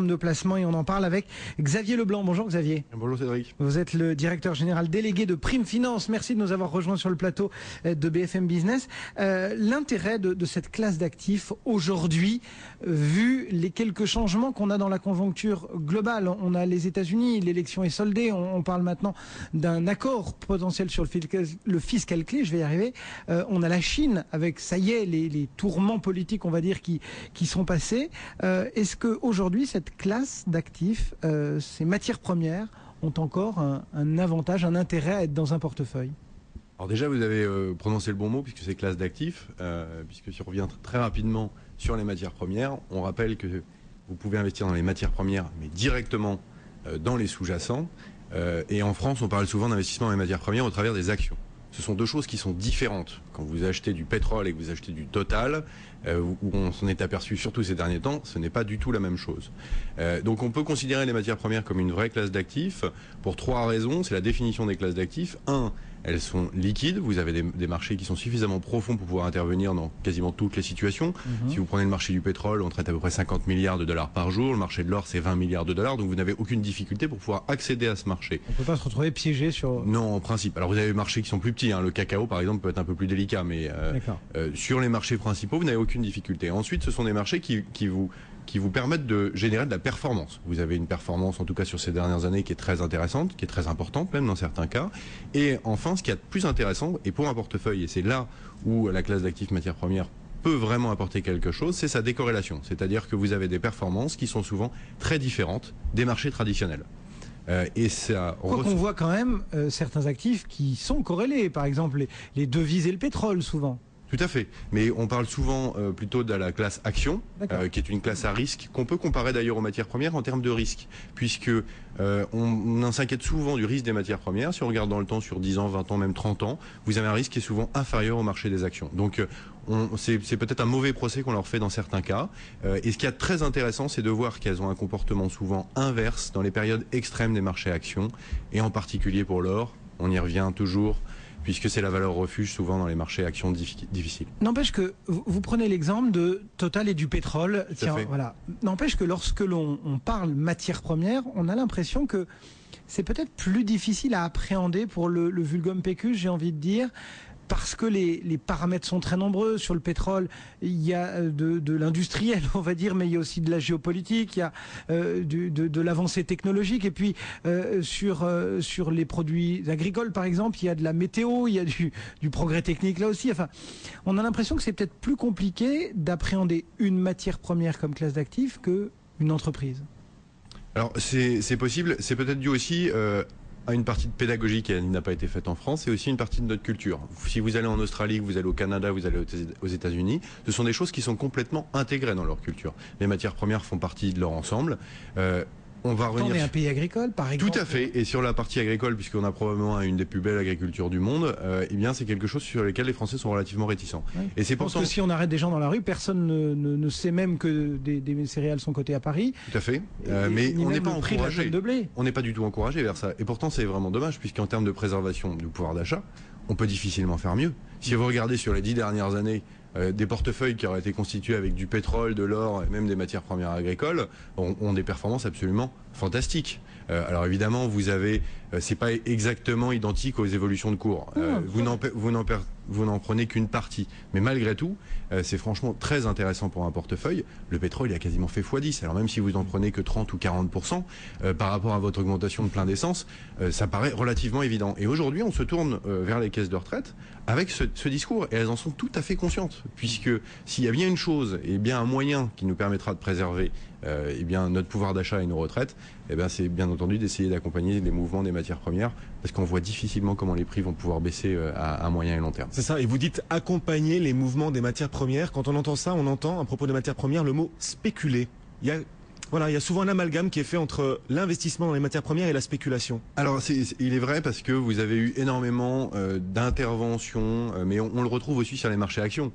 de placement et on en parle avec Xavier Leblanc. Bonjour Xavier. Bonjour Cédric. Vous êtes le directeur général délégué de Prime Finance. Merci de nous avoir rejoints sur le plateau de BFM Business. L'intérêt de cette classe d'actifs aujourd'hui, vu les quelques changements qu'on a dans la conjoncture globale. On a les États-Unis, l'élection est soldée, on parle maintenant d'un accord potentiel sur le fiscal clé, je vais y arriver. On a la Chine avec, ça y est, les tourments politiques, on va dire, qui sont passés. Est-ce qu'aujourd'hui, cette classe d'actifs, ces matières premières ont encore un avantage, un intérêt à être dans un portefeuille? Alors déjà, vous avez prononcé le bon mot, puisque c'est classe d'actifs, puisque si on revient très rapidement sur les matières premières, on rappelle que vous pouvez investir dans les matières premières, mais directement dans les sous-jacents. Et en France, on parle souvent d'investissement dans les matières premières au travers des actions. Ce sont deux choses qui sont différentes. Quand vous achetez du pétrole et que vous achetez du Total, où on s'en est aperçu surtout ces derniers temps, ce n'est pas du tout la même chose. Donc on peut considérer les matières premières comme une vraie classe d'actifs pour trois raisons. C'est la définition des classes d'actifs. Un, elles sont liquides. Vous avez des marchés qui sont suffisamment profonds pour pouvoir intervenir dans quasiment toutes les situations. Si vous prenez le marché du pétrole, on traite à peu près 50 milliards de dollars par jour. Le marché de l'or, c'est 20 milliards de dollars. Donc vous n'avez aucune difficulté pour pouvoir accéder à ce marché. On ne peut pas se retrouver piégé sur... Non, en principe. Alors vous avez des marchés qui sont plus petits. Le cacao, par exemple, peut être un peu plus délicat. Mais sur les marchés principaux, vous n'avez aucune difficulté. Ensuite, ce sont des marchés qui vous permettent de générer de la performance. Vous avez une performance, en tout cas sur ces dernières années, qui est très intéressante, qui est très importante même dans certains cas. Et enfin, ce qui est plus intéressant, et pour un portefeuille, et c'est là où la classe d'actifs matières premières peut vraiment apporter quelque chose, c'est sa décorrélation. C'est-à-dire que vous avez des performances qui sont souvent très différentes des marchés traditionnels. Et ça... Quoi qu'on voit quand même certains actifs qui sont corrélés, par exemple les devises et le pétrole souvent. Tout à fait, mais on parle souvent plutôt de la classe action, qui est une classe à risque, qu'on peut comparer d'ailleurs aux matières premières en termes de risque, puisque on s'inquiète souvent du risque des matières premières. Si on regarde dans le temps, sur 10 ans, 20 ans, même 30 ans, vous avez un risque qui est souvent inférieur au marché des actions. Donc c'est peut-être un mauvais procès qu'on leur fait dans certains cas. Et ce qui est très intéressant, c'est de voir qu'elles ont un comportement souvent inverse dans les périodes extrêmes des marchés actions, et en particulier pour l'or, on y revient toujours, puisque c'est la valeur refuge souvent dans les marchés actions difficiles. N'empêche que, vous prenez l'exemple de Total et du pétrole. Tiens, voilà. N'empêche que lorsque l'on parle matières premières, on a l'impression que c'est peut-être plus difficile à appréhender pour le vulgum pécus, j'ai envie de dire, parce que les paramètres sont très nombreux. Sur le pétrole, il y a de l'industriel, on va dire, mais il y a aussi de la géopolitique, il y a de l'avancée technologique, et puis sur les produits agricoles, par exemple, il y a de la météo, il y a du progrès technique là aussi. Enfin, on a l'impression que c'est peut-être plus compliqué d'appréhender une matière première comme classe d'actifs qu'une entreprise. Alors, c'est possible. C'est peut-être dû aussi... à une partie de pédagogie qui n'a pas été faite en France, et aussi une partie de notre culture. Si vous allez en Australie, vous allez au Canada, vous allez aux États-Unis, ce sont des choses qui sont complètement intégrées dans leur culture. Les matières premières font partie de leur ensemble. On va revenir. On est un pays agricole, par exemple. Tout à fait. Et sur la partie agricole, puisqu'on a probablement une des plus belles agricultures du monde, eh bien, c'est quelque chose sur lequel les Français sont relativement réticents. Oui. Et c'est pourtant... que si on arrête des gens dans la rue, personne ne sait même que des céréales sont cotées à Paris. Tout à fait. Mais on n'est pas encouragé. De blé. On n'est pas du tout encouragé vers ça. Et pourtant, c'est vraiment dommage, puisqu'en termes de préservation du pouvoir d'achat, on peut difficilement faire mieux. Si vous regardez sur les 10 dernières années, des portefeuilles qui auraient été constitués avec du pétrole, de l'or et même des matières premières agricoles ont des performances absolument fantastiques. Alors évidemment, vous avez, c'est pas exactement identique aux évolutions de cours. Vous n'en prenez qu'une partie. Mais malgré tout, c'est franchement très intéressant pour un portefeuille. Le pétrole, il a quasiment fait x10. Alors même si vous n'en prenez que 30 ou 40%, par rapport à votre augmentation de plein d'essence, ça paraît relativement évident. Et aujourd'hui, on se tourne vers les caisses de retraite avec ce discours. Et elles en sont tout à fait conscientes. Puisque s'il y a bien une chose, et bien un moyen qui nous permettra de préserver eh bien, notre pouvoir d'achat et nos retraites, eh bien, c'est bien entendu d'essayer d'accompagner les mouvements des matières premières, parce qu'on voit difficilement comment les prix vont pouvoir baisser à moyen et long terme. C'est ça, et vous dites accompagner les mouvements des matières premières. Quand on entend ça, on entend à propos des matières premières le mot spéculer. Il y a souvent un amalgame qui est fait entre l'investissement dans les matières premières et la spéculation. Alors, il est vrai, parce que vous avez eu énormément d'interventions, mais on le retrouve aussi sur les marchés actions,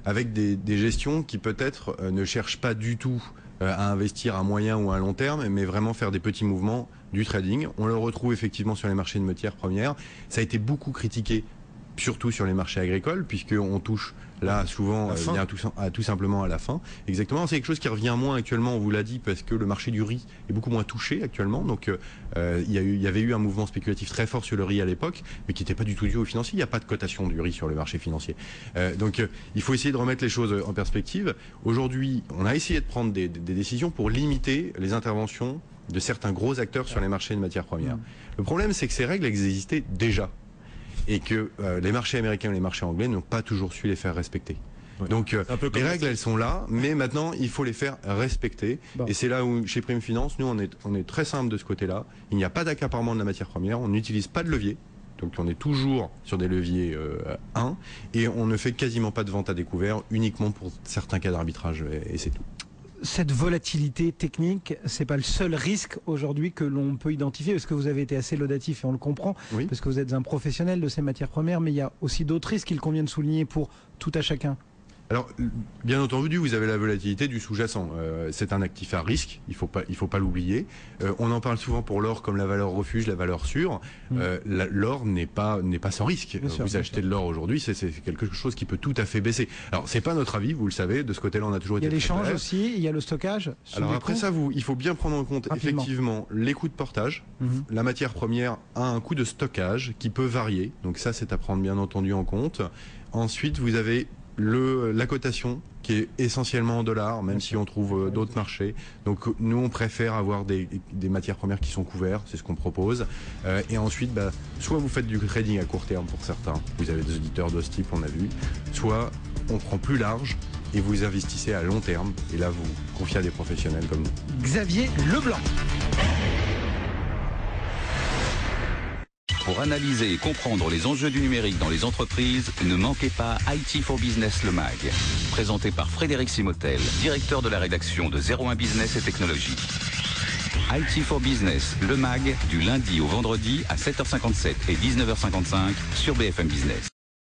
avec des gestions qui peut-être ne cherchent pas du tout à investir à moyen ou à long terme, mais vraiment faire des petits mouvements, du trading. On le retrouve effectivement sur les marchés de matières premières. Ça a été beaucoup critiqué surtout sur les marchés agricoles, puisqu'on touche là souvent tout simplement à la fin. Exactement, c'est quelque chose qui revient moins actuellement, on vous l'a dit, parce que le marché du riz est beaucoup moins touché actuellement. Donc il y avait eu un mouvement spéculatif très fort sur le riz à l'époque, mais qui n'était pas du tout dû aux financiers. Il n'y a pas de cotation du riz sur le marché financier. Donc il faut essayer de remettre les choses en perspective. Aujourd'hui, on a essayé de prendre des décisions pour limiter les interventions de certains gros acteurs sur les marchés de matières premières. Le problème, c'est que ces règles existaient déjà, et que les marchés américains et les marchés anglais n'ont pas toujours su les faire respecter. Ouais. Donc les règles, elles sont là, mais maintenant il faut les faire respecter. Bon. Et c'est là où chez Prime Finance, nous on est très simple de ce côté-là. Il n'y a pas d'accaparement de la matière première, on n'utilise pas de levier. Donc on est toujours sur des leviers 1, et on ne fait quasiment pas de vente à découvert, uniquement pour certains cas d'arbitrage, et c'est tout. Cette volatilité technique, c'est pas le seul risque aujourd'hui que l'on peut identifier, parce que vous avez été assez laudatif et on le comprend, oui, parce que vous êtes un professionnel de ces matières premières, mais il y a aussi d'autres risques qu'il convient de souligner pour tout à chacun. Alors, bien entendu, vous avez la volatilité du sous-jacent. C'est un actif à risque, il faut pas l'oublier. On en parle souvent pour l'or comme la valeur refuge, la valeur sûre. L'or n'est pas sans risque. Vous achetez de l'or aujourd'hui, c'est quelque chose qui peut tout à fait baisser. Alors, c'est pas notre avis, vous le savez. De ce côté-là, on a toujours été. Il y a l'échange aussi, il y a le stockage. Alors après ça, il faut bien prendre en compte effectivement les coûts de portage. La matière première a un coût de stockage qui peut varier. Donc ça, c'est à prendre bien entendu en compte. Ensuite, vous avez la cotation qui est essentiellement en dollars, même si on trouve d'autres marchés. Donc nous, on préfère avoir des matières premières qui sont couvertes, c'est ce qu'on propose. Et ensuite, soit vous faites du trading à court terme pour certains, vous avez des auditeurs de ce type, on a vu, soit on prend plus large et vous investissez à long terme, et là vous confiez à des professionnels comme nous. Xavier Leblanc. Pour analyser et comprendre les enjeux du numérique dans les entreprises, ne manquez pas IT for Business le MAG. Présenté par Frédéric Simotel, directeur de la rédaction de 01 Business et Technologie. IT for Business, le MAG, du lundi au vendredi à 7h57 et 19h55 sur BFM Business.